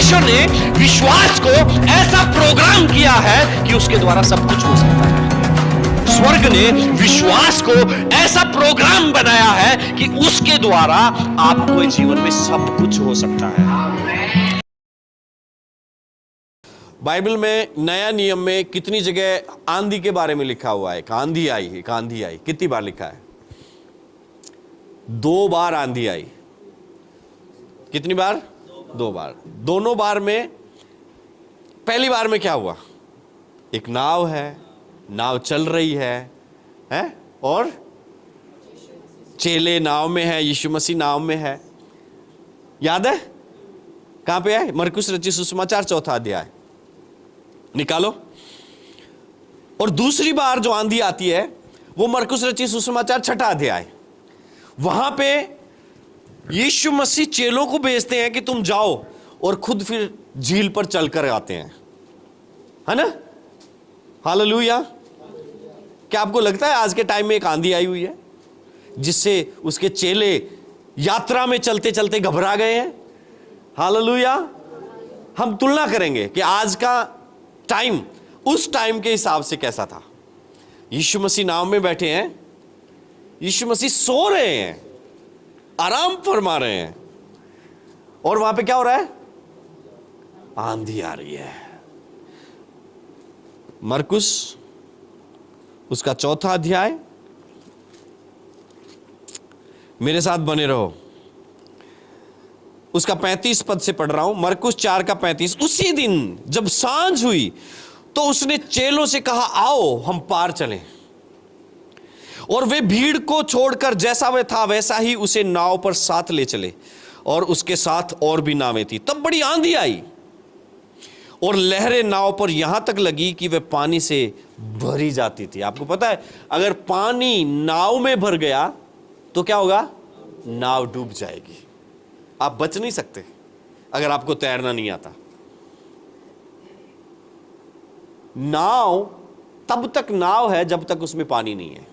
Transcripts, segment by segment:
परमेश्वर ने विश्वास को ऐसा प्रोग्राम किया है कि उसके द्वारा सब कुछ हो सकता है। स्वर्ग ने विश्वास को ऐसा प्रोग्राम बनाया है कि उसके द्वारा आपके जीवन में सब कुछ हो सकता है। बाइबल में नया नियम में कितनी जगह आंधी के बारे में लिखा हुआ है? एक आंधी आई। कितनी बार लिखा है? 2 बार आंधी आई। कितनी बार? 2 बार। दोनों बार में, पहली बार में क्या हुआ? एक नाव है, नाव चल रही है और चेले नाव में है, यीशु मसीह नाव में है। याद है कहां पे है? मरकुस रचित सुसमाचार 4 अध्याय निकालो। और दूसरी बार जो आंधी आती है वो मरकुस रचित सुसमाचार 6 अध्याय। वहां पे यीशु मसीह चेलों को भेजते हैं कि तुम जाओ, और खुद फिर झील पर चलकर आते हैं, है ना? हालेलुया। क्या आपको लगता है आज के टाइम में एक आंधी आई हुई है जिससे उसके चेले यात्रा में चलते चलते घबरा गए हैं? हालेलुया। हम तुलना करेंगे कि आज का टाइम उस टाइम के हिसाब से कैसा था। यीशु मसीह नाव में बैठे हैं, यीशु मसीह सो रहे हैं, आराम फरमा रहे हैं, और वहां पे क्या हो रहा है? आंधी आ रही है। मरकुस उसका 4 अध्याय, मेरे साथ बने रहो। उसका 35 पद से पढ़ रहा हूं। मरकुस 4 का 35। उसी दिन जब सांझ हुई तो उसने चेलों से कहा, आओ हम पार चलें। और वे भीड़ को छोड़कर जैसा वह था वैसा ही उसे नाव पर साथ ले चले, और उसके साथ और भी नावें थी। तब बड़ी आंधी आई और लहरें नाव पर यहां तक लगी कि वह पानी से भरी जाती थी। आपको पता है, अगर पानी नाव में भर गया तो क्या होगा? नाव डूब जाएगी। आप बच नहीं सकते अगर आपको तैरना नहीं आता। नाव तब तक नाव है जब तक उसमें पानी नहीं है,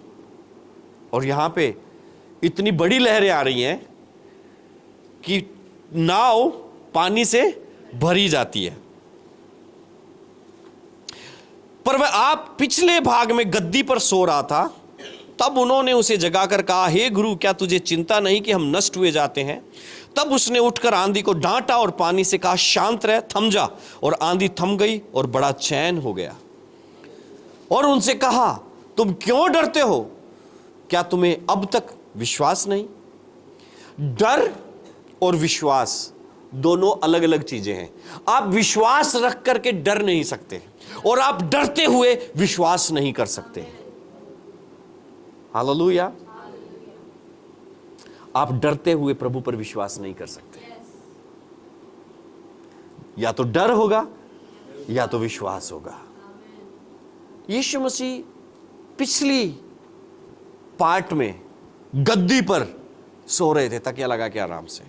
और यहां पे इतनी बड़ी लहरें आ रही हैं कि नाव पानी से भरी जाती है। पर वह आप पिछले भाग में गद्दी पर सो रहा था। तब उन्होंने उसे जगाकर कहा, हे गुरु, क्या तुझे चिंता नहीं कि हम नष्ट हुए जाते हैं? तब उसने उठकर आंधी को डांटा और पानी से कहा, शांत रह, थम जा। और आंधी थम गई और बड़ा चैन हो गया। और उनसे कहा, तुम क्यों डरते हो? क्या तुम्हें अब तक विश्वास नहीं? डर और विश्वास दोनों अलग अलग चीजें हैं। आप विश्वास रख करके डर नहीं सकते, और आप डरते हुए विश्वास नहीं कर सकते। हालेलुया। आप डरते हुए प्रभु पर विश्वास नहीं कर सकते। या तो डर होगा या तो विश्वास होगा। यीशु मसीह पिछली पार्ट में गद्दी पर सो रहे थे, तकिया लगा के आराम से।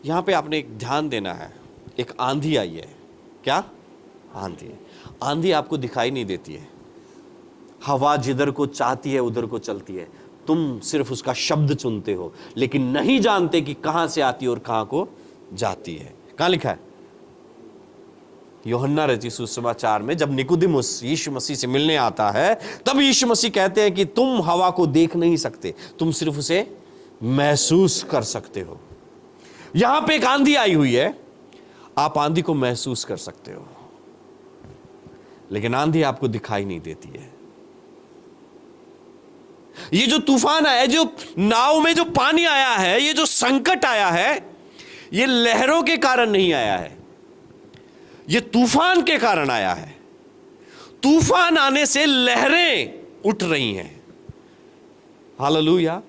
यहां पे आपने एक ध्यान देना है, एक आंधी आई है। क्या आंधी? आंधी आपको दिखाई नहीं देती है। हवा जिधर को चाहती है उधर को चलती है, तुम सिर्फ उसका शब्द चुनते हो, लेकिन नहीं जानते कि कहां से आती है और कहां को जाती है। कहां लिखा है? यूहन्ना रचित सुसमाचार में जब निकोदेमुस यीशु मसीह से मिलने आता है, तब यीशु मसीह कहते हैं कि तुम हवा को देख नहीं सकते, तुम सिर्फ उसे महसूस कर सकते हो। यहां पे एक आंधी आई हुई है, आप आंधी को महसूस कर सकते हो, लेकिन आंधी आपको दिखाई नहीं देती है। ये जो तूफान आया, जो नाव में जो पानी आया है, ये जो संकट आया है, ये लहरों के कारण नहीं आया है, ये तूफान के कारण आया है। तूफान आने से लहरें उठ रही हैं। हालेलुया।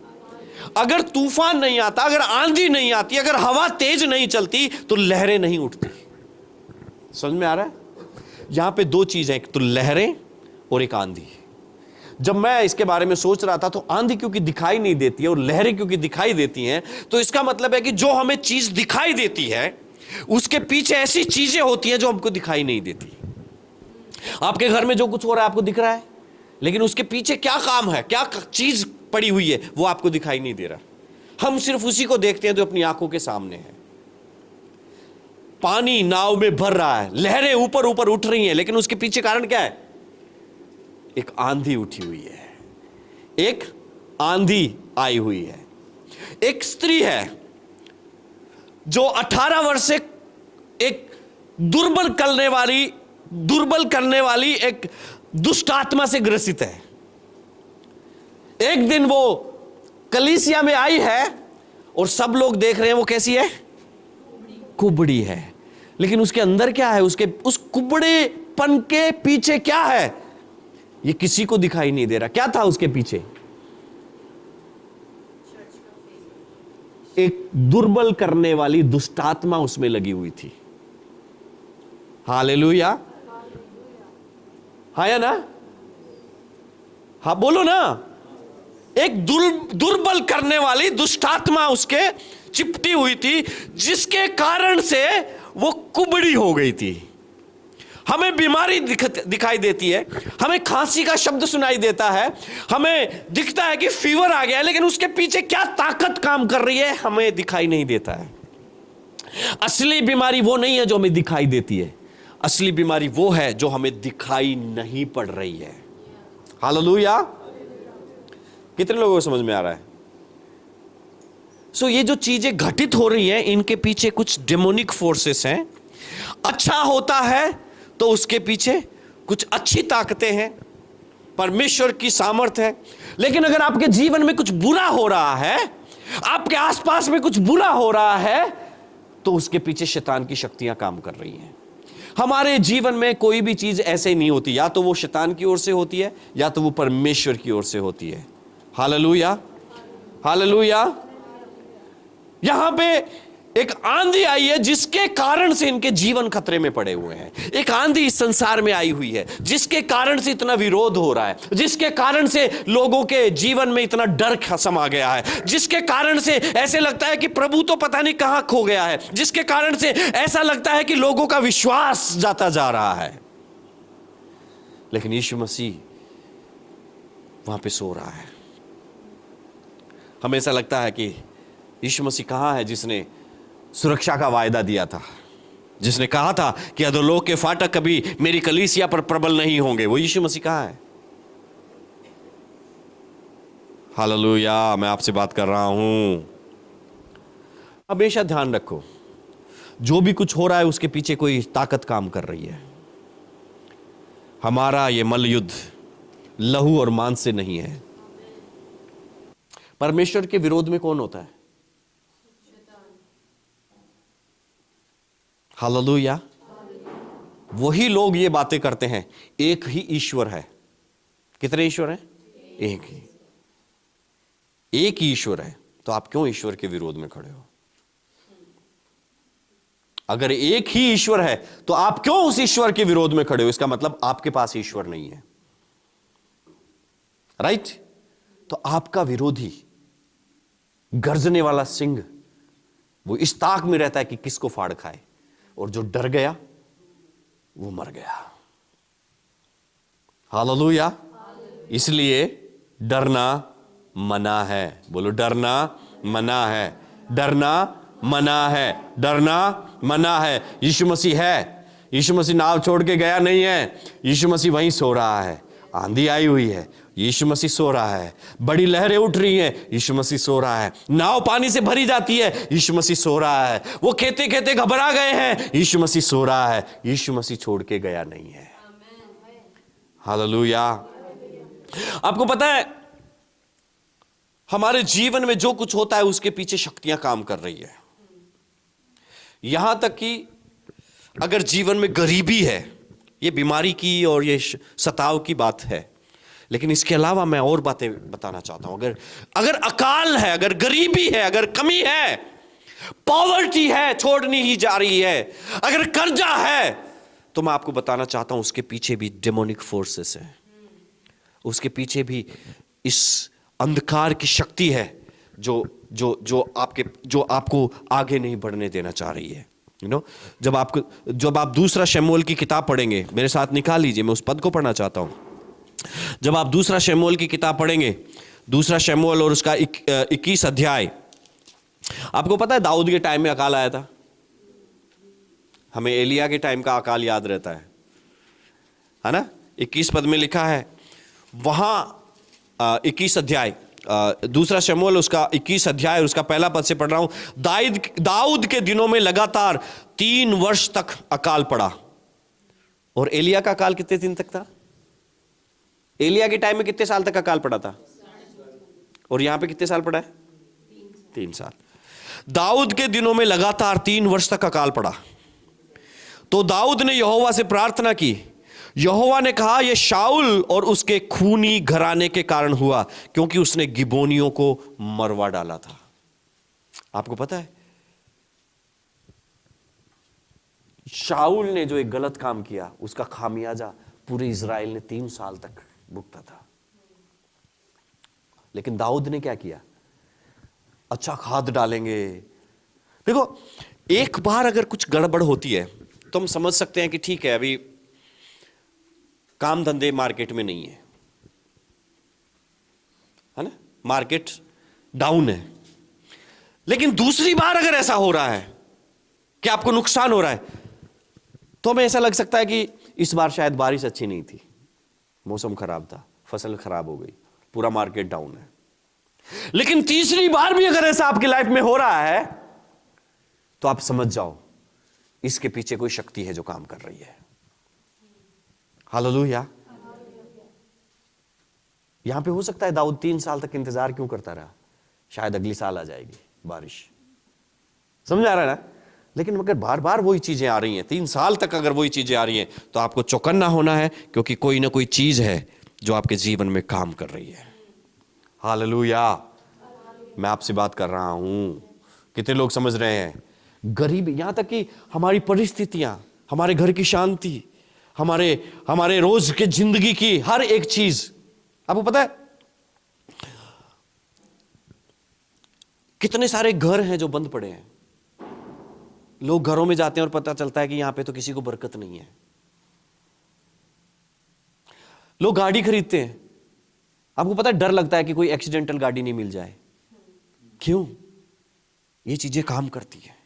अगर तूफान नहीं आता, अगर आंधी नहीं आती, अगर हवा तेज नहीं चलती, तो लहरें नहीं उठती। समझ में आ रहा है? यहां पे 2 चीजें, एक तो लहरें और एक आंधी। जब मैं इसके बारे में सोच रहा था तो आंधी क्योंकि दिखाई नहीं देती है और लहरें क्योंकि दिखाई देती हैं, तो इसका मतलब है कि जो हमें चीज दिखाई देती है उसके पीछे ऐसी चीजें होती हैं जो हमको दिखाई नहीं देती। आपके घर में जो कुछ हो रहा है आपको दिख रहा है, लेकिन उसके पीछे क्या काम है, क्या चीज पड़ी हुई है, वो आपको दिखाई नहीं दे रहा। हम सिर्फ उसी को देखते हैं जो अपनी आंखों के सामने है। पानी नाव में भर रहा है, लहरें ऊपर ऊपर उठ रही हैं, लेकिन उसके पीछे कारण क्या है? एक आंधी उठी हुई है, एक आंधी आई हुई है। एक स्त्री है जो 18 वर्ष से एक दुर्बल करने वाली एक दुष्ट आत्मा से ग्रसित है। एक दिन वो कलीसिया में आई है और सब लोग देख रहे हैं वो कैसी है? कुबड़ी है। लेकिन उसके अंदर क्या है? उस कुबड़ेपन के पीछे क्या है? ये किसी को दिखाई नहीं दे रहा। क्या था उसके पीछे? एक दुर्बल करने वाली दुष्टात्मा उसमें लगी हुई थी। हालेलुया, हाँ या ना? हाँ बोलो ना। एक दुर्बल करने वाली दुष्टात्मा उसके चिपटी हुई थी, जिसके कारण से वो कुबड़ी हो गई थी। हमें बीमारी दिखाई देती है, हमें खांसी का शब्द सुनाई देता है, हमें दिखता है कि फीवर आ गया है, लेकिन उसके पीछे क्या ताकत काम कर रही है हमें दिखाई नहीं देता है। असली बीमारी वो नहीं है जो हमें दिखाई देती है, असली बीमारी वो है जो हमें दिखाई नहीं पड़ रही है। हालेलुया। कितने लोगों को समझ में आ रहा है? ये जो चीजें घटित हो रही हैं, इनके पीछे कुछ डेमोनिक फोर्सेस हैं। अच्छा होता है तो उसके पीछे कुछ अच्छी ताकतें हैं, परमेश्वर की सामर्थ है। लेकिन अगर आपके जीवन में कुछ बुरा हो रहा है, आपके आसपास में कुछ बुरा हो रहा है, तो उसके पीछे शैतान की शक्तियां काम कर रही हैं। हमारे जीवन में कोई भी चीज ऐसे नहीं होती, या तो वो शैतान की ओर से होती है या तो वो परमेश्वर की ओर से होती है। Hallelujah, hallelujah. यहां पे एक आंधी आई है जिसके कारण से इनके जीवन खतरे में पड़े हुए हैं। एक आंधी इस संसार में आई हुई है जिसके कारण से इतना विरोध हो रहा है, जिसके कारण से लोगों के जीवन में इतना डर समा गया है, जिसके कारण से ऐसे लगता है कि प्रभु तो पता नहीं कहां खो गया है, जिसके कारण से ऐसा लगता है कि लोगों का विश्वास जाता जा रहा है। लेकिन यीशु मसीह वहां पे सो रहा है। हमें ऐसा लगता है कि यीशु मसीह कहां है जिसने सुरक्षा का वायदा दिया था, जिसने कहा था कि अधोलोक के फाटक कभी मेरी कलीसिया पर प्रबल नहीं होंगे? वो यीशु मसीह कहां है? हालेलुया। मैं आपसे बात कर रहा हूं। हमेशा ध्यान रखो, जो भी कुछ हो रहा है उसके पीछे कोई ताकत काम कर रही है। हमारा ये मल्ल युद्ध लहू और मांस से नहीं है। परमेश्वर के विरोध में कौन होता है? हालेलुया। वही लोग ये बातें करते हैं, एक ही ईश्वर है। कितने ईश्वर हैं? एक ही। एक ही ईश्वर है, तो आप क्यों ईश्वर के विरोध में खड़े हो? अगर एक ही ईश्वर है तो आप क्यों उस ईश्वर के विरोध में खड़े हो? इसका मतलब आपके पास ईश्वर नहीं है, राइट? तो आपका विरोधी, गर्जने वाला सिंह, वो इस ताक में रहता है कि किसको फाड़ खाए, और जो डर गया वो मर गया। हालेलुया। इसलिए डरना मना है। बोलो, डरना मना है, डरना मना है, डरना मना है। यीशु मसीह है, यीशु मसीह नाव छोड़ के गया नहीं है, यीशु मसीह वहीं सो रहा है। आंधी आई हुई है, यीशु मसीह सो रहा है। बड़ी लहरें उठ रही हैं, यीशु मसीह सो रहा है। नाव पानी से भरी जाती है, यीशु मसीह सो रहा है। वो खेते खेते घबरा गए हैं, यीशु मसीह सो रहा है। यीशु मसीह छोड़ के गया नहीं है। हालेलुया। आपको पता है, हमारे जीवन में जो कुछ होता है उसके पीछे शक्तियां काम कर रही है। यहां तक कि अगर जीवन में गरीबी है, ये बीमारी की और ये सताव की बात है, लेकिन इसके अलावा मैं और बातें बताना चाहता हूं। अगर अकाल है, अगर गरीबी है, अगर कमी है, पॉवर्टी है, छोड़नी ही जा रही है, अगर कर्जा है, तो मैं आपको बताना चाहता हूं उसके पीछे भी डेमोनिक फोर्सेस है। उसके पीछे भी इस अंधकार की शक्ति है जो आपको आगे नहीं बढ़ने देना चाह रही है। जब आप दूसरा शमूएल की किताब पढ़ेंगे, मेरे साथ निकाल लीजिए, मैं उस पद को पढ़ना चाहता हूं। जब आप दूसरा शमूएल की किताब पढ़ेंगे, दूसरा शमूएल और उसका 21 अध्याय, आपको पता है दाऊद के टाइम में अकाल आया था। हमें एलिया के टाइम का अकाल याद रहता है ना। 21 पद में लिखा है वहां 21 अध्याय दूसरा शमूएल उसका 21 अध्याय उसका पहला पद से पढ़ रहा हूं। दाऊद के दिनों में लगातार 3 वर्ष तक अकाल पड़ा। और एलिया का अकाल कितने दिन तक था? एलिया के टाइम में कितने साल तक अकाल पड़ा था? और यहां पे कितने साल पड़ा है? 3 साल। दाऊद के दिनों में लगातार 3 वर्ष तक अकाल पड़ा। तो दाऊद ने यहोवा से प्रार्थना की। यहोवा ने कहा यह शाऊल और उसके खूनी घराने के कारण हुआ, क्योंकि उसने गिबोनियों को मरवा डाला था। आपको पता है शाऊल ने जो एक गलत काम किया उसका खामियाजा पूरे इज़राइल ने 3 साल तक भुगता था। लेकिन दाऊद ने क्या किया? अच्छा खाद डालेंगे। देखो, एक बार अगर कुछ गड़बड़ होती है तो हम समझ सकते हैं कि ठीक है, अभी काम धंधे मार्केट में नहीं है ना, मार्केट डाउन है। लेकिन दूसरी बार अगर ऐसा हो रहा है कि आपको नुकसान हो रहा है, तो हमें ऐसा लग सकता है कि इस बार शायद बारिश अच्छी नहीं थी, मौसम खराब था, फसल खराब हो गई, पूरा मार्केट डाउन है। लेकिन तीसरी बार भी अगर ऐसा आपकी लाइफ में हो रहा है तो आप समझ जाओ इसके पीछे कोई शक्ति है जो काम कर रही है। हालेलुया। यहां पे हो सकता है दाऊद 3 साल तक इंतजार क्यों करता रहा? शायद अगली साल आ जाएगी बारिश, समझ आ रहा है ना। लेकिन अगर बार बार वही चीजें आ रही हैं, 3 साल तक अगर वही चीजें आ रही हैं, तो आपको चौकन्ना होना है, क्योंकि कोई ना कोई चीज है जो आपके जीवन में काम कर रही है। हालेलुया। मैं आपसे बात कर रहा हूं, कितने लोग समझ रहे हैं? गरीबी, यहां तक कि हमारी परिस्थितियां, हमारे घर की शांति, हमारे रोज के जिंदगी की हर एक चीज, आपको पता है कितने सारे घर हैं जो बंद पड़े हैं। लोग घरों में जाते हैं और पता चलता है कि यहां पे तो किसी को बरकत नहीं है। लोग गाड़ी खरीदते हैं, आपको पता है डर लगता है कि कोई एक्सीडेंटल गाड़ी नहीं मिल जाए। क्यों? ये चीजें काम करती है।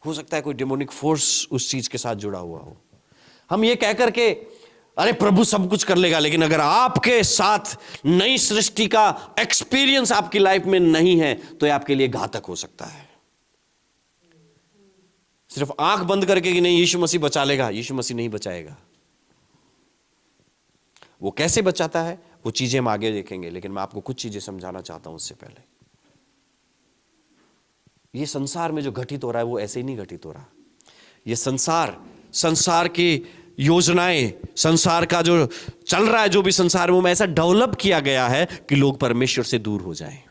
हो सकता है कोई डेमोनिक फोर्स उस चीज के साथ जुड़ा हुआ हो। हम ये कहकर के अरे प्रभु सब कुछ कर लेगा, लेकिन अगर आपके साथ नई सृष्टि का एक्सपीरियंस आपकी लाइफ में नहीं है तो ये आपके लिए घातक हो सकता है। सिर्फ आंख बंद करके कि नहीं यीशु मसीह बचा लेगा, यीशु मसीह नहीं बचाएगा। वो कैसे बचाता है वो चीजें हम आगे देखेंगे, लेकिन मैं आपको कुछ चीजें समझाना चाहता हूं उससे पहले। ये संसार में जो घटित हो रहा है वो ऐसे ही नहीं घटित हो रहा। ये संसार की योजनाएं, संसार का जो चल रहा है, जो भी संसार में ऐसा डेवलप किया गया है कि लोग परमेश्वर से दूर हो जाएं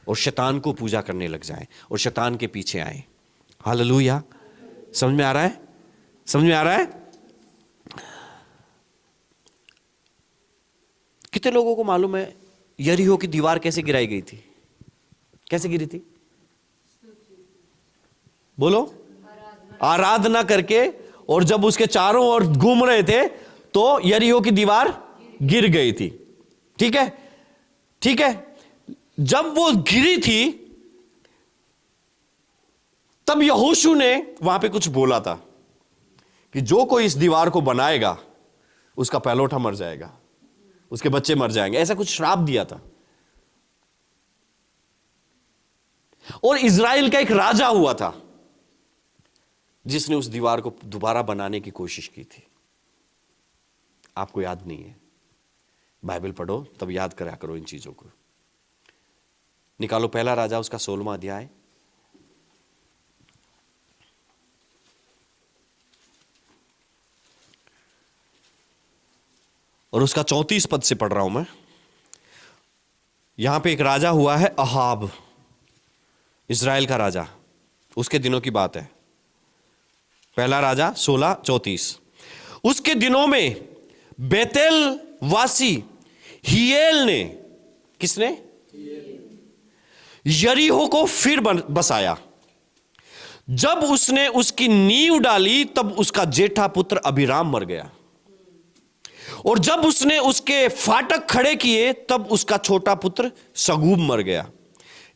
और शैतान को पूजा करने लग जाएं और शैतान के पीछे आए। हालेलुया। समझ में आ रहा है? समझ में आ रहा है? कितने लोगों को मालूम है यरीहो की दीवार कैसे गिराई गई थी? कैसे गिरी थी? बोलो। आराधना करके, और जब उसके चारों ओर घूम रहे थे तो यरीहो की दीवार गिर गई थी। ठीक है, ठीक है। जब वो गिरी थी तब यहोशू ने वहां पे कुछ बोला था कि जो कोई इस दीवार को बनाएगा उसका पहलौठा मर जाएगा, उसके बच्चे मर जाएंगे, ऐसा कुछ श्राप दिया था। और इज़राइल का एक राजा हुआ था जिसने उस दीवार को दोबारा बनाने की कोशिश की थी। आपको याद नहीं है? बाइबल पढ़ो तब याद करा करो इन चीजों को। निकालो पहला राजा उसका 16वां अध्याय, और उसका 34 पद से पढ़ रहा हूं मैं। यहां पे एक राजा हुआ है अहाब, इज़राइल का राजा, उसके दिनों की बात है। पहला राजा 16:34। उसके दिनों में बेतेल वासी हियेल ने, किसने? यरीहो को फिर बसाया। जब उसने उसकी नींव डाली तब उसका जेठा पुत्र अबीराम मर गया, और जब उसने उसके फाटक खड़े किए तब उसका छोटा पुत्र सगूब मर गया।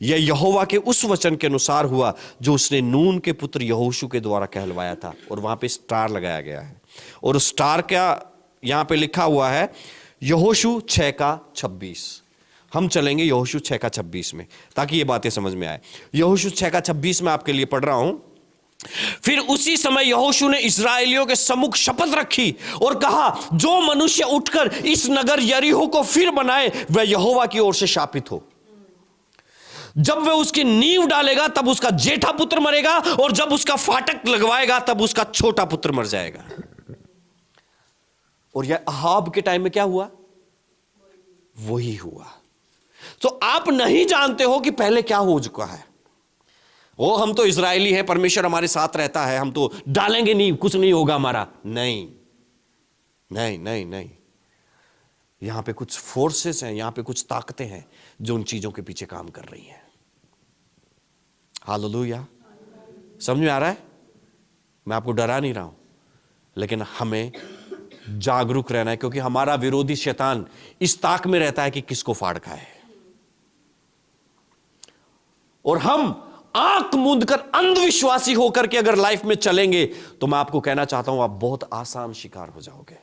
यह यहोवा के उस वचन के अनुसार हुआ जो उसने नून के पुत्र यहोशू के द्वारा कहलवाया था। और वहां पे स्टार लगाया गया है, और स्टार क्या यहां पे लिखा हुआ है, यहोशू 6:26। हम चलेंगे यहोशू 6:26 में, ताकि ये बातें समझ में आए। यहोशू 6:26 में आपके लिए पढ़ रहा हूं। फिर उसी समय यहोशू ने इस्राएलियों के सम्मुख शपथ रखी और कहा, जो मनुष्य उठकर इस नगर यरीहो को फिर बनाए वह यहोवा की ओर से शापित हो। जब वह उसकी नींव डालेगा तब उसका जेठा पुत्र मरेगा, और जब उसका फाटक लगवाएगा तब उसका छोटा पुत्र मर जाएगा। और यह अहाब के टाइम में क्या हुआ? वही हुआ। तो आप नहीं जानते हो कि पहले क्या हो चुका है। वो हम तो इजरायली हैं, परमेश्वर हमारे साथ रहता है, हम तो डालेंगे नहीं, कुछ नहीं होगा हमारा। नहीं नहीं नहीं नहीं, यहां पे कुछ फोर्सेस हैं, यहां पे कुछ ताकतें हैं जो उन चीजों के पीछे काम कर रही हैं। हालेलुया। समझ में आ रहा है? मैं आपको डरा नहीं रहा हूं, लेकिन हमें जागरूक रहना है, क्योंकि हमारा विरोधी शैतान इस ताक में रहता है कि किसको फाड़ खाए। और हम आंख मूंद कर अंधविश्वासी होकर के अगर लाइफ में चलेंगे तो मैं आपको कहना चाहता हूं, आप बहुत आसान शिकार हो जाओगे।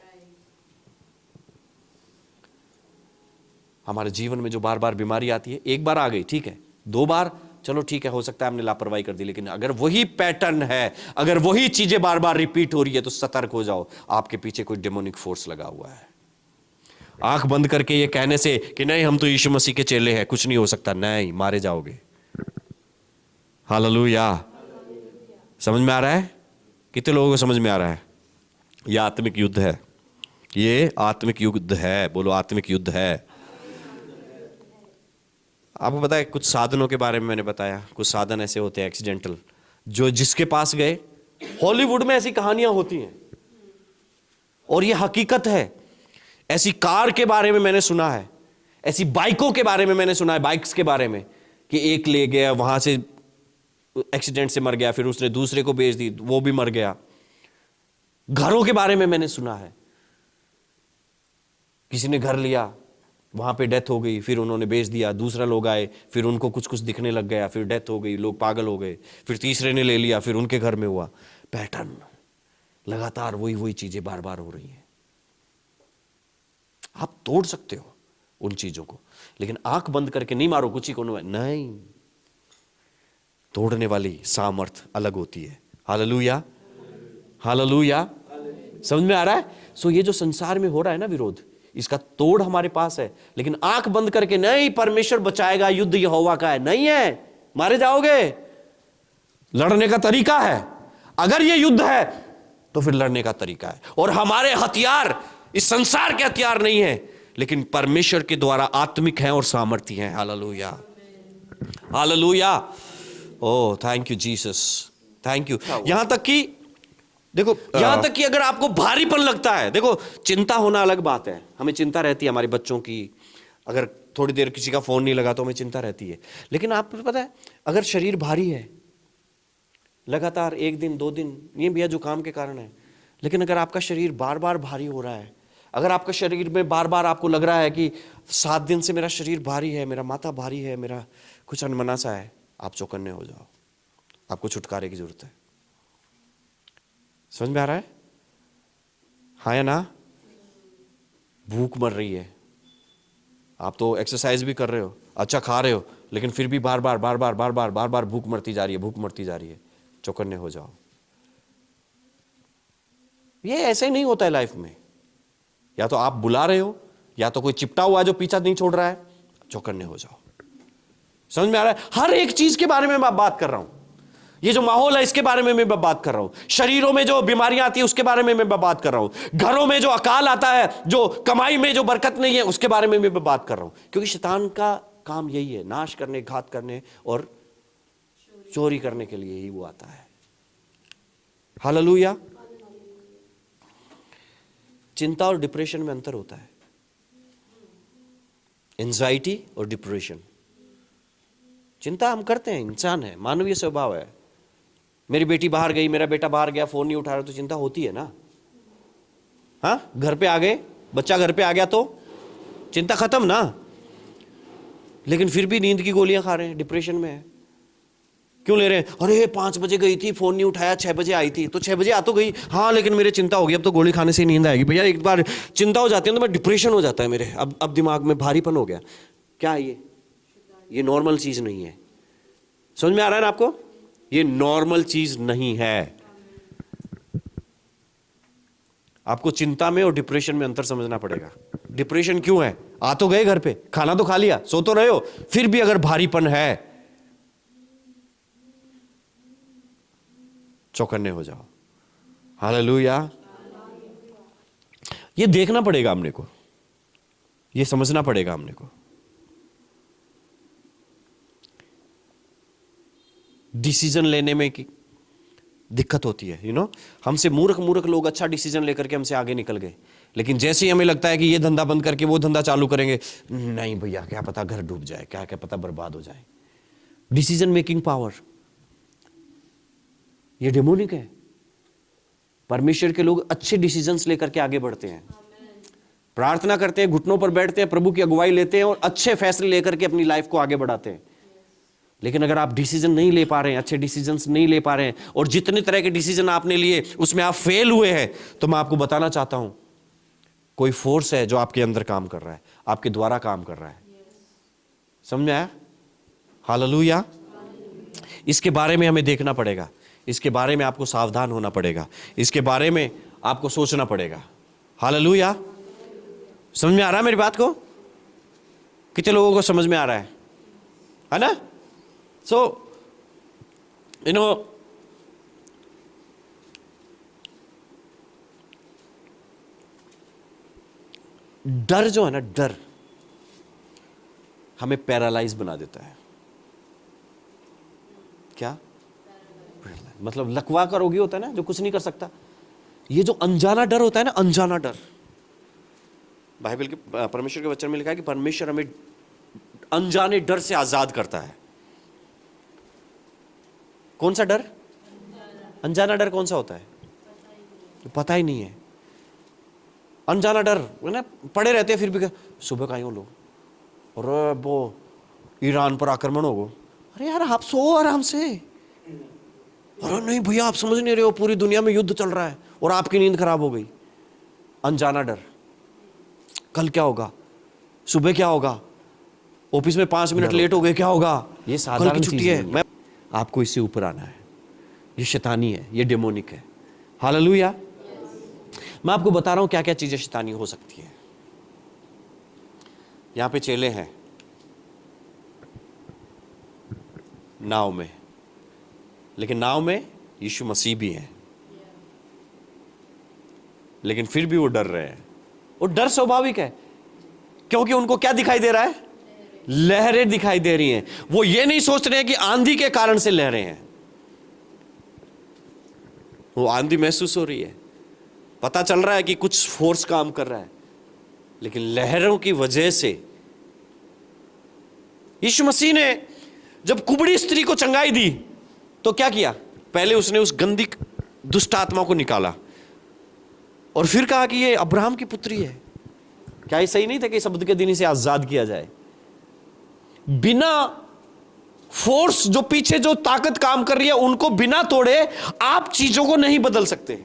हमारे जीवन में जो बार बार बीमारी आती है, एक बार आ गई ठीक है, 2 बार चलो ठीक है, हो सकता है हमने लापरवाही कर दी, लेकिन अगर वही पैटर्न है, अगर वही चीजें बार बार रिपीट हो रही है, तो सतर्क हो जाओ, आपके पीछे कोई डेमोनिक फोर्स लगा हुआ है। आंख बंद करके ये कहने से कि नहीं हम तो यीशु मसीह के चेले हैं, कुछ नहीं हो सकता, नहीं, मारे जाओगे। हालेलुया। समझ में आ रहा है? कितने लोगों को समझ में आ रहा है? ये आत्मिक युद्ध है, ये आत्मिक युद्ध है। बोलो, आत्मिक युद्ध है। आपको पता है, कुछ साधनों के बारे में मैंने बताया, कुछ साधन ऐसे होते हैं एक्सीडेंटल, जो जिसके पास गए, हॉलीवुड में ऐसी कहानियां होती हैं और ये हकीकत है। ऐसी कार के बारे में मैंने सुना है, ऐसी बाइकों के बारे में मैंने सुना है, बाइक्स के बारे में, कि एक ले गया, वहां से एक्सीडेंट से मर गया, फिर उसने दूसरे को बेच दी, वो भी मर गया। घरों के बारे में मैंने सुना है, किसी ने घर लिया, वहां पे डेथ हो गई, फिर उन्होंने बेच दिया, दूसरा लोग आए, फिर उनको कुछ कुछ दिखने लग गया, फिर डेथ हो गई, लोग पागल हो गए, फिर तीसरे ने ले लिया, फिर उनके घर में हुआ। पैटर्न लगातार वही वही चीजें बार बार हो रही हैं। आप तोड़ सकते हो उन चीजों को, लेकिन आंख बंद करके नहीं मारो कुछ ही को, नहीं। तोड़ने वाली सामर्थ अलग होती है। Hallelujah, hallelujah. समझ में आ रहा है? सो ये जो संसार में हो रहा है ना विरोध, इसका तोड़ हमारे पास है, लेकिन आंख बंद करके नहीं, परमेश्वर बचाएगा, युद्ध यहोवा का है, नहीं है, मारे जाओगे। लड़ने का तरीका है, अगर ये युद्ध है तो फिर लड़ने का तरीका है। और हमारे हथियार इस संसार के हथियार नहीं है, लेकिन परमेश्वर के द्वारा आत्मिक हैं और सामर्थ्य हैं। Hallelujah, hallelujah. Oh thank you Jesus, thank you. यहां तक कि देखो, यहां तक कि अगर आपको भारीपन लगता है, देखो चिंता होना अलग बात है, हमें चिंता रहती है हमारे बच्चों की, अगर थोड़ी देर किसी का फोन नहीं लगा तो हमें चिंता रहती है। लेकिन आपको पता है, अगर शरीर भारी है लगातार 1 दिन 2 दिन, ये भैया जुकाम के कारण है, लेकिन अगर आपका शरीर बार बार भारी हो रहा है, अगर आपका शरीर में बार बार आपको लग रहा है कि 7 दिन से मेरा शरीर भारी है, मेरा माथा भारी है, मेरा कुछ अनमना सा है, आप चौकन्ने हो जाओ, आपको छुटकारे की जरूरत है। समझ में आ रहा है? हाँ या ना? भूख मर रही है, आप तो एक्सरसाइज भी कर रहे हो, अच्छा खा रहे हो, लेकिन फिर भी बार बार बार बार बार बार बार बार भूख मरती जा रही है, भूख मरती जा रही है, चौकन्ने हो जाओ। ये ऐसे ही नहीं होता है लाइफ में, या तो आप बुला रहे हो, या तो कोई चिपटा हुआ है जो पीछा नहीं छोड़ रहा है, चौकन्ने हो जाओ। समझ में आ रहा है? हर एक चीज के बारे में मैं बात कर रहा हूं, ये जो माहौल है इसके बारे में मैं बात कर रहा हूं, शरीरों में जो बीमारियां आती है उसके बारे में मैं बात कर रहा हूं, घरों में जो अकाल आता है, जो कमाई में जो बरकत नहीं है उसके बारे में मैं बात कर रहा हूं, क्योंकि शैतान का काम यही है, नाश करने, घात करने और चोरी करने के लिए ही वो आता है। हालेलुया। चिंता और डिप्रेशन में अंतर होता है, एंजाइटी और डिप्रेशन। चिंता हम करते हैं, इंसान है, मानवीय स्वभाव है। मेरी बेटी बाहर गई, मेरा बेटा बाहर गया, फोन नहीं उठा रहा, तो चिंता होती है ना। हाँ, घर पे आ गए, बच्चा घर पे आ गया तो चिंता खत्म ना। लेकिन फिर भी नींद की गोलियां खा रहे हैं, डिप्रेशन में है। क्यों ले रहे हैं? अरे 5 बजे गई थी, फोन नहीं उठाया, 6 बजे आई थी। तो 6 बजे आ तो गई, हाँ लेकिन मेरे चिंता हो गई, अब तो गोली खाने से ही नींद आएगी। भैया एक बार चिंता हो जाती है तो मैं डिप्रेशन हो जाता है मेरे, अब दिमाग में भारीपन हो गया। क्या है ये नॉर्मल चीज नहीं है। समझ में आ रहा है ना आपको? ये नॉर्मल चीज नहीं है। आपको चिंता में और डिप्रेशन में अंतर समझना पड़ेगा। डिप्रेशन क्यों है? आ तो गए घर पे, खाना तो खा लिया, सो तो रहे हो, फिर भी अगर भारीपन है, चौकन्ने हो जाओ। हालेलुया। ये देखना पड़ेगा हमने को, ये समझना पड़ेगा हमने को। डिसीजन लेने में की दिक्कत होती है, हमसे मूर्ख लोग अच्छा डिसीजन लेकर के हमसे आगे निकल गए, लेकिन जैसे ही हमें लगता है कि ये धंधा बंद करके वो धंधा चालू करेंगे, नहीं भैया क्या पता घर डूब जाए, क्या क्या पता बर्बाद हो जाए। डिसीजन मेकिंग पावर ये डेमोनिक है। परमेश्वर के लोग अच्छे डिसीजंस लेकर के आगे बढ़ते हैं, प्रार्थना करते हैं, घुटनों पर बैठते हैं, प्रभु की अगुवाई लेते हैं और अच्छे फैसले लेकर के अपनी लाइफ को आगे बढ़ाते हैं। लेकिन अगर आप डिसीजन नहीं ले पा रहे हैं, अच्छे डिसीजंस नहीं ले पा रहे हैं, और जितने तरह के डिसीजन आपने लिए उसमें आप फेल हुए हैं, तो मैं आपको बताना चाहता हूं कोई फोर्स है जो आपके अंदर काम कर रहा है, आपके द्वारा काम कर रहा है। समझ में आया? हालेलुया। इसके बारे में हमें देखना पड़ेगा, इसके बारे में आपको सावधान होना पड़ेगा, इसके बारे में आपको सोचना पड़ेगा। हालेलुया। समझ में आ रहा है मेरी बात को? कितने लोगों को समझ में आ रहा है ना? सो डर जो है ना, डर हमें पैरालाइज बना देता है। क्या मतलब? लकवा का रोगी होता है ना, जो कुछ नहीं कर सकता। ये जो अनजाना डर होता है ना, अनजाना डर, बाइबल के परमेश्वर के वचन में लिखा है कि परमेश्वर हमें अनजाने डर से आजाद करता है। कौन सा डर? अनजाना डर कौन सा होता है? तो पता ही नहीं है। अनजाना डर ना, पड़े रहते हैं फिर भी, सुबह कहीं हो लो और वो ईरान पर आक्रमण होगा, अरे यार आप सो आराम से। अरे नहीं भैया आप समझ नहीं रहे हो, पूरी दुनिया में युद्ध चल रहा है और आपकी नींद खराब हो गई। अनजाना डर। कल क्या होगा, सुबह क्या होगा, ऑफिस में 5 मिनट लेट हो गए क्या होगा, ये साधारण छुट्टी है। मैं आपको इससे ऊपर आना है। ये शैतानी है, ये डेमोनिक है। हालेलुया। मैं आपको बता रहा हूं क्या क्या चीजें शैतानी हो सकती है। यहां पे चेले हैं नाव में, लेकिन नाव में यीशु मसीह भी है, लेकिन फिर भी वो डर रहे हैं। वो डर स्वाभाविक है, क्योंकि उनको क्या दिखाई दे रहा है? लहरें दिखाई दे रही हैं। वो ये नहीं सोच रहे हैं कि आंधी के कारण से लहरें हैं। वो आंधी महसूस हो रही है, पता चल रहा है कि कुछ फोर्स काम कर रहा है, लेकिन लहरों की वजह से यीशु मसीह ने जब कुबड़ी स्त्री को चंगाई दी तो क्या किया? पहले उसने उस गंदी दुष्ट आत्मा को निकाला और फिर कहा कि ये अब्राहम की पुत्री है। क्या ये सही नहीं था कि शब्द के दिन इसे आजाद किया जाए? बिना फोर्स, जो पीछे जो ताकत काम कर रही है, उनको बिना तोड़े आप चीजों को नहीं बदल सकते।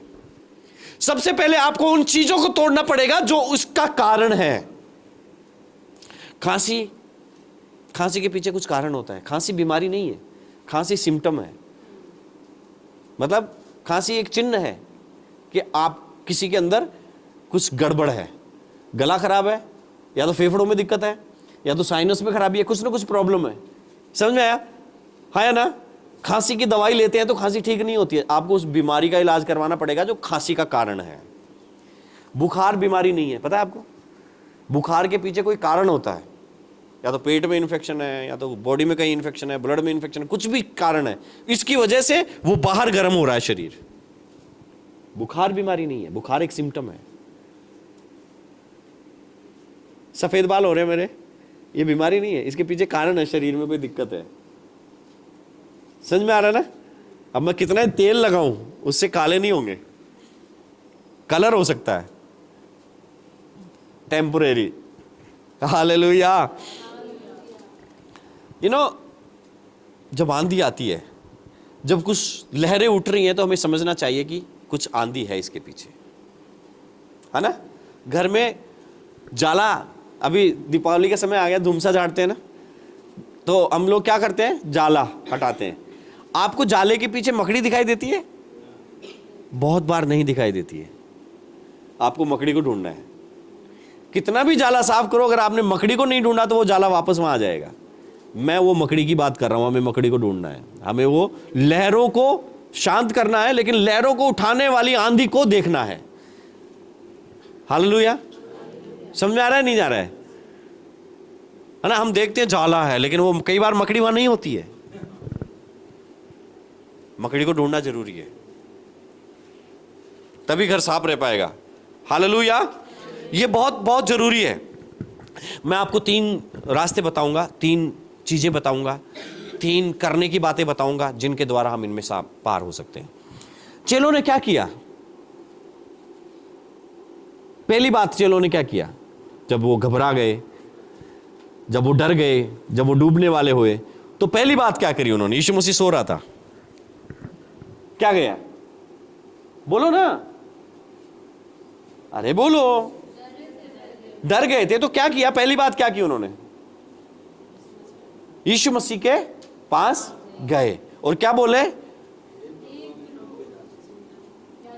सबसे पहले आपको उन चीजों को तोड़ना पड़ेगा जो उसका कारण है। खांसी, खांसी के पीछे कुछ कारण होता है। खांसी बीमारी नहीं है, खांसी सिम्टम है। मतलब खांसी एक चिन्ह है कि आप किसी के अंदर कुछ गड़बड़ है, गला खराब है, या तो फेफड़ों में दिक्कत है, या तो साइनस में खराबी है, कुछ ना कुछ प्रॉब्लम है। समझ में आया? हाँ या ना? खांसी की दवाई लेते हैं तो खांसी ठीक नहीं होती है, आपको उस बीमारी का इलाज करवाना पड़ेगा जो खांसी का कारण है। बुखार बीमारी नहीं है, पता है आपको? बुखार के पीछे कोई कारण होता है, या तो पेट में इन्फेक्शन है, या तो बॉडी में कहीं इन्फेक्शन है, ब्लड में इन्फेक्शन है, कुछ भी कारण है, इसकी वजह से वो बाहर गर्म हो रहा है शरीर। बुखार बीमारी नहीं है, बुखार एक सिम्टम है। सफेद बाल हो रहे हैं मेरे, ये बीमारी नहीं है, इसके पीछे कारण है, शरीर में कोई दिक्कत है। समझ में आ रहा है ना? अब मैं कितना तेल लगाऊं उससे काले नहीं होंगे, कलर हो सकता है टेम्परेरी। हालेलुया। जब आंधी आती है, जब कुछ लहरें उठ रही हैं, तो हमें समझना चाहिए कि कुछ आंधी है इसके पीछे, है ना। घर में जाला, अभी दीपावली का समय आ गया, धूमसा झाड़ते हैं ना, तो हम लोग क्या करते हैं, जाला हटाते हैं। आपको जाले के पीछे मकड़ी दिखाई देती है? बहुत बार नहीं दिखाई देती है। आपको मकड़ी को ढूंढना है। कितना भी जाला साफ करो, अगर आपने मकड़ी को नहीं ढूंढा तो वो जाला वापस वहां आ जाएगा। मैं वो मकड़ी की बात कर रहा हूं, हमें मकड़ी को ढूंढना है। हमें वो लहरों को शांत करना है, लेकिन लहरों को उठाने वाली आंधी को देखना है। हालेलुया। समझ में आ रहा है, नहीं जा रहा है ना। हम देखते हैं जाला है, लेकिन वो कई बार मकड़ी वहां नहीं होती है। मकड़ी को ढूंढना जरूरी है, तभी घर साफ रह पाएगा। हालेलुया। ये बहुत बहुत जरूरी है। मैं आपको 3 रास्ते बताऊंगा, 3 चीजें बताऊंगा, 3 करने की बातें बताऊंगा, जिनके द्वारा हम इनमें साफ पार हो सकते हैं। चेलों ने क्या किया? पहली बात, चेलों ने क्या किया? जब वो घबरा गए, जब वो डर गए, जब वो डूबने वाले हुए, तो पहली बात क्या करी उन्होंने? यीशु मसीह सो रहा था, क्या गया? बोलो ना, अरे बोलो। डर गए थे, तो क्या किया? पहली बात क्या की उन्होंने? यीशु मसीह के पास गए और क्या बोले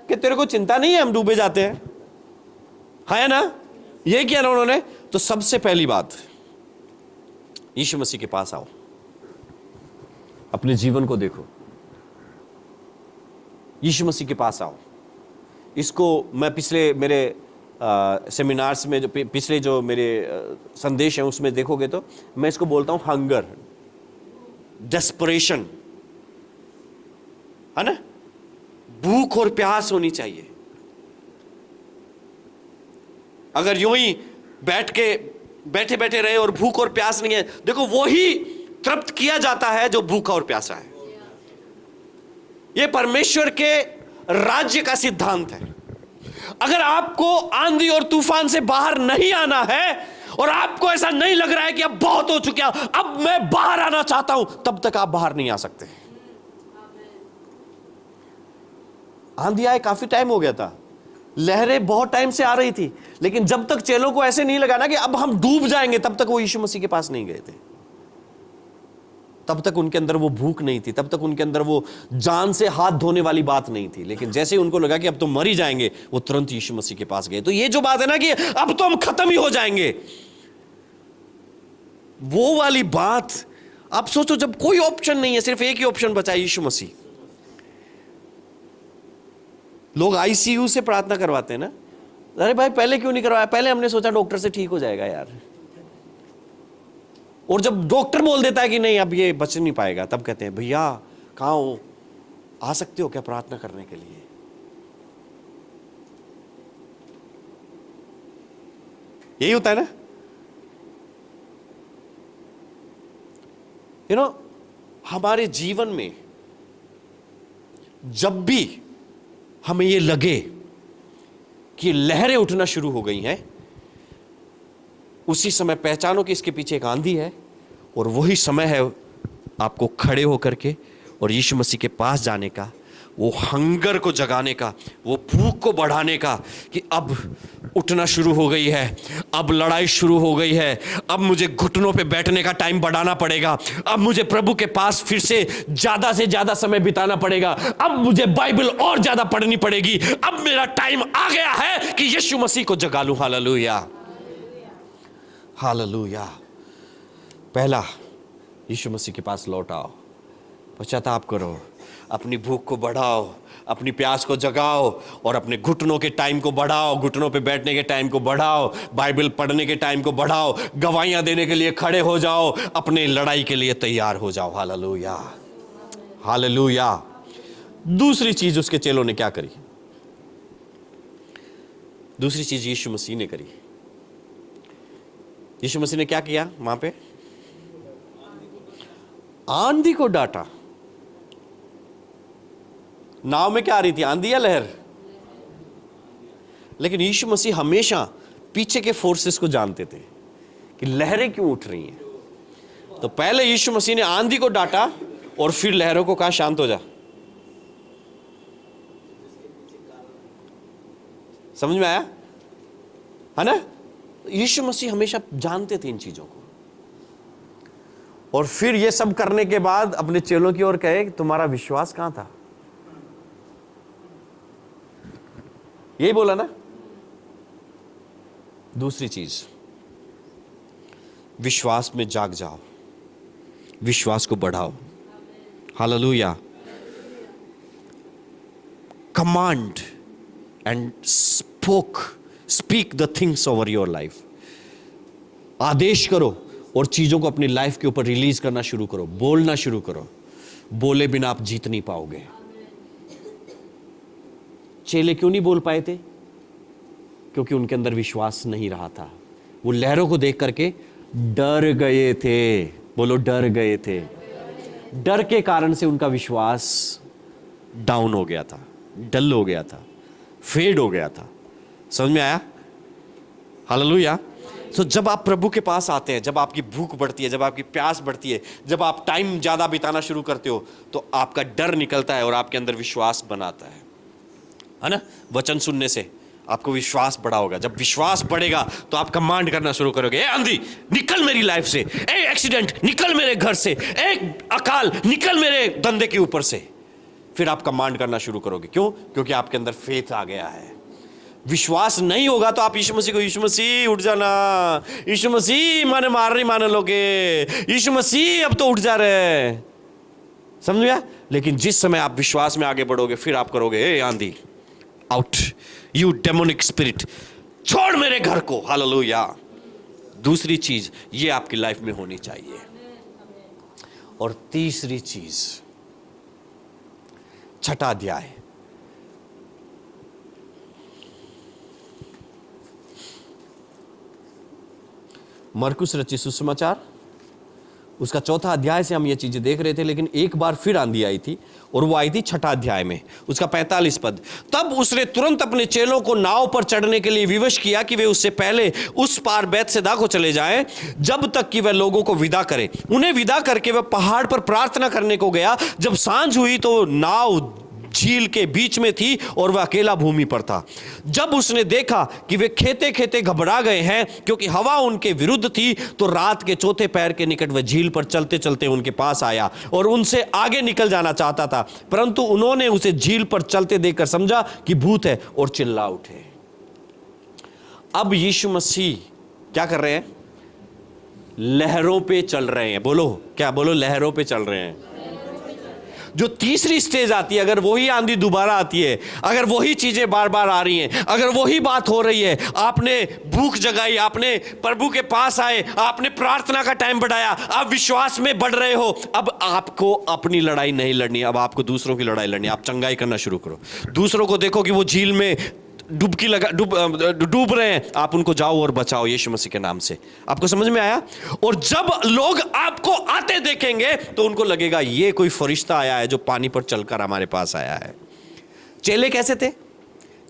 कि तेरे को चिंता नहीं है, हम डूबे जाते हैं, है ना। ये किया ना उन्होंने। तो सबसे पहली बात, यीशु मसीह के पास आओ, अपने जीवन को देखो, यीशु मसीह के पास आओ। इसको मैं पिछले मेरे सेमिनार्स में, जो पिछले जो मेरे संदेश हैं उसमें देखोगे तो मैं इसको बोलता हूं हंगर, डेस्परेशन, है ना। भूख और प्यास होनी चाहिए। अगर यूं ही बैठे बैठे रहे और भूख और प्यास नहीं है, देखो वो ही तृप्त किया जाता है जो भूखा और प्यासा है। यह परमेश्वर के राज्य का सिद्धांत है। अगर आपको आंधी और तूफान से बाहर नहीं आना है और आपको ऐसा नहीं लग रहा है कि अब बहुत हो चुका, अब मैं बाहर आना चाहता हूं, तब तक आप बाहर नहीं आ सकते। आंधी आए काफी टाइम हो गया था, लहरें बहुत टाइम से आ रही थी, लेकिन जब तक चेलों को ऐसे नहीं लगा ना कि अब हम डूब जाएंगे, तब तक वो यीशु मसीह के पास नहीं गए थे। तब तक उनके अंदर वो भूख नहीं थी, तब तक उनके अंदर वो जान से हाथ धोने वाली बात नहीं थी। लेकिन जैसे ही उनको लगा कि अब तो मर ही जाएंगे, वो तुरंत यीशु मसीह के पास गए। तो ये जो बात है ना कि अब तो हम खत्म ही हो जाएंगे, वो वाली बात आप सोचो, जब कोई ऑप्शन नहीं है, सिर्फ एक ही ऑप्शन बचा है, यीशु मसीह। लोग आईसीयू से प्रार्थना करवाते हैं ना, अरे भाई पहले क्यों नहीं करवाया? पहले हमने सोचा डॉक्टर से ठीक हो जाएगा यार, और जब डॉक्टर बोल देता है कि नहीं अब ये बच नहीं पाएगा, तब कहते हैं भैया कहां हो, आ सकते हो क्या प्रार्थना करने के लिए? यही होता है ना। हमारे जीवन में जब भी हमें ये लगे कि लहरें उठना शुरू हो गई हैं, उसी समय पहचानो कि इसके पीछे एक आंधी है, और वही समय है आपको खड़े होकर के और यीशु मसीह के पास जाने का, वो हंगर को जगाने का, वो भूख को बढ़ाने का कि अब उठना शुरू हो गई है, अब लड़ाई शुरू हो गई है, अब मुझे घुटनों पे बैठने का टाइम बढ़ाना पड़ेगा, अब मुझे प्रभु के पास फिर से ज्यादा समय बिताना पड़ेगा, अब मुझे बाइबल और ज्यादा पढ़नी पड़ेगी, अब मेरा टाइम आ गया है कि यीशु मसीह को जगा लूं। Hallelujah, hallelujah. पहला, यीशु मसीह के पास लौट आओ, पश्चाताप करो, अपनी भूख को बढ़ाओ, अपनी प्यास को जगाओ, और अपने घुटनों के टाइम को बढ़ाओ, घुटनों पे बैठने के टाइम को बढ़ाओ, बाइबल पढ़ने के टाइम को बढ़ाओ, गवाहियां देने के लिए खड़े हो जाओ, अपने लड़ाई के लिए तैयार हो जाओ। Hallelujah, hallelujah. दूसरी चीज उसके चेलों ने क्या करी? दूसरी चीज यीशु मसीह ने करी। यीशु मसीह ने क्या किया? वहां पे आंधी को डांटा। नाव में क्या आ रही थी, आंधी या लहर? लेकिन यीशु मसीह हमेशा पीछे के फोर्सेस को जानते थे कि लहरें क्यों उठ रही हैं। तो पहले यीशु मसीह ने आंधी को डांटा और फिर लहरों को कहा शांत हो जा। समझ में आया है ना? यीशु मसीह हमेशा जानते थे इन चीजों को, और फिर ये सब करने के बाद अपने चेलों की ओर कहे कि तुम्हारा विश्वास कहां था? यही बोला ना। दूसरी चीज, विश्वास में जाग जाओ, विश्वास को बढ़ाओ। Hallelujah. Command and speak the things over your life. आदेश करो और चीजों को अपनी लाइफ के ऊपर रिलीज करना शुरू करो, बोलना शुरू करो। बोले बिना आप जीत नहीं पाओगे। चेले क्यों नहीं बोल पाए थे? क्योंकि उनके अंदर विश्वास नहीं रहा था। वो लहरों को देख करके डर गए थे। बोलो, डर गए थे। डर के कारण से उनका विश्वास डाउन हो गया था, डल हो गया था, फेड हो गया था। समझ में आया? हालेलुया। तो जब आप प्रभु के पास आते हैं, जब आपकी भूख बढ़ती है, जब आपकी प्यास बढ़ती है, जब आप टाइम ज्यादा बिताना शुरू करते हो, तो आपका डर निकलता है और आपके अंदर विश्वास बनाता है ना? वचन सुनने से आपको विश्वास बढ़ा होगा। जब विश्वास बढ़ेगा तो आप कमांड करना शुरू करोगे, ए आंधी निकल मेरी लाइफ से, ए एक्सीडेंट निकल मेरे घर से, ए अकाल निकल मेरे धंधे के ऊपर से। फिर आप कमांड करना शुरू करोगे। क्यों? क्योंकि आपके अंदर फेथ आ गया है। विश्वास नहीं होगा तो आप यीशु मसीह को, यीशु मसीह उठ जाना, यीशु मसीह माने मार नहीं माने लोगे, यीशु मसीह अब तो उठ जा रहे। समझ गया? लेकिन जिस समय आप विश्वास में आगे बढ़ोगे, फिर आप करोगे, ए आंधी आउट, यू डेमोनिक स्पिरिट, छोड़ मेरे घर को। हालेलुया। दूसरी चीज ये आपकी लाइफ में होनी चाहिए। और तीसरी चीज, छठा अध्याय, मरकुस रचित सुसमाचार, उसका चौथा अध्याय से हम ये चीजें देख रहे थे। लेकिन एक बार फिर आंधी आई थी, और वो आई थी छठा अध्याय में, उसका 45 पद। तब उसने तुरंत अपने चेलों को नाव पर चढ़ने के लिए विवश किया कि वे उससे पहले उस पार बैतसैदा को चले जाएं, जब तक कि वह लोगों को विदा करे। उन्हें विदा करके वह पहाड़ पर प्रार्थना करने को गया। जब सांझ हुई तो नाव झील के बीच में थी और वह अकेला भूमि पर था। जब उसने देखा कि वे खेते खेते घबरा गए हैं, क्योंकि हवा उनके विरुद्ध थी, तो रात के चौथे पैर के निकट वह झील पर चलते चलते उनके पास आया और उनसे आगे निकल जाना चाहता था, परंतु उन्होंने उसे झील पर चलते देखकर समझा कि भूत है और चिल्ला उठे। अब यीशु मसीह क्या कर रहे हैं? लहरों पे चल रहे हैं। बोलो क्या? बोलो, लहरों पे चल रहे हैं। जो तीसरी स्टेज आती है, अगर वही आंधी दोबारा आती है, अगर वही चीजें बार बार आ रही हैं, अगर वही बात हो रही है, आपने भूख जगाई, आपने प्रभु के पास आए, आपने प्रार्थना का टाइम बढ़ाया, आप विश्वास में बढ़ रहे हो, अब आपको अपनी लड़ाई नहीं लड़नी, अब आपको दूसरों की लड़ाई लड़नी। आप चंगाई करना शुरू करो। दूसरों को देखो कि वो झील में डूब रहे हैं, आप उनको जाओ और बचाओ यीशु मसीह के नाम से। आपको समझ में आया? और जब लोग आपको आते देखेंगे तो उनको लगेगा ये कोई फरिश्ता आया है जो पानी पर चलकर हमारे पास आया है। चेले कैसे थे?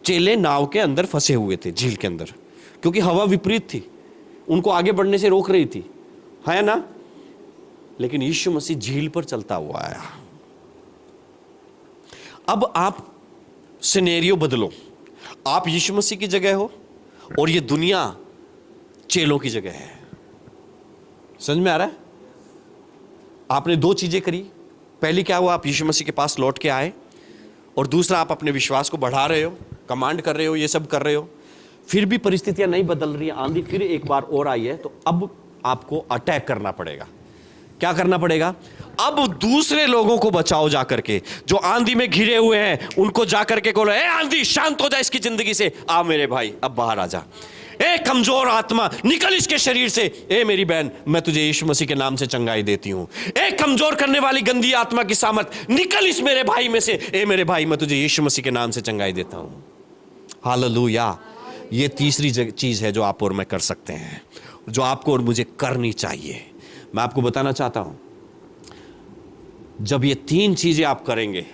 चेले नाव के अंदर फंसे हुए थे, झील के अंदर, क्योंकि हवा विपरीत थी, उनको आगे बढ़ने से रोक रही थी, है ना? लेकिन यीशु मसीह झील पर चलता हुआ आया। अब आप सिनेरियो बदलो। आप यीशु मसीह की जगह हो और ये दुनिया चेलों की जगह है। समझ में आ रहा है? आपने दो चीजें करी। पहली क्या हुआ? आप यीशु मसीह के पास लौट के आए, और दूसरा आप अपने विश्वास को बढ़ा रहे हो, कमांड कर रहे हो, ये सब कर रहे हो। फिर भी परिस्थितियां नहीं बदल रही है, आंधी फिर एक बार और आई है, तो अब आपको अटैक करना पड़ेगा। क्या करना पड़ेगा? अब दूसरे लोगों को बचाओ, जाकर के जो आंधी में घिरे हुए हैं उनको जाकर के बोलो, ए आंधी शांत हो जा इसकी जिंदगी से, आ मेरे भाई अब बाहर आ जा। ए कमजोर आत्मा निकल इसके शरीर से, ए मेरी बहन मैं तुझे यीशु मसीह के नाम से चंगाई देती हूं। ए कमजोर करने वाली गंदी आत्मा की सामर्थ निकल इस मेरे भाई में से, ए मेरे भाई मैं तुझे यीशु मसीह के नाम से चंगाई देता हूं। हालेलुया। ये तीसरी चीज है जो आप और मैं कर सकते हैं, जो आपको और मुझे करनी चाहिए। मैं आपको बताना चाहता हूं, जब ये तीन चीजें आप करेंगे,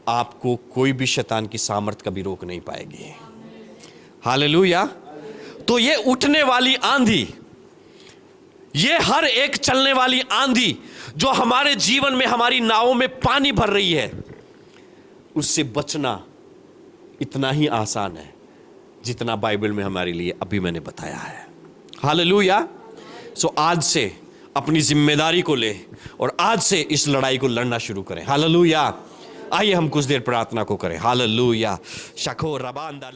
आपको कोई भी शैतान की सामर्थ कभी रोक नहीं पाएगी। हालेलुया। तो ये उठने वाली आंधी, ये हर एक चलने वाली आंधी जो हमारे जीवन में हमारी नावों में पानी भर रही है, उससे बचना इतना ही आसान है जितना बाइबल में हमारे लिए अभी मैंने बताया है। हालेलुया। सो आज से अपनी जिम्मेदारी को ले और आज से इस लड़ाई को लड़ना शुरू करें। हालेलुया। आइए हम कुछ देर प्रार्थना को करें। हालेलुया। शखो रबांदा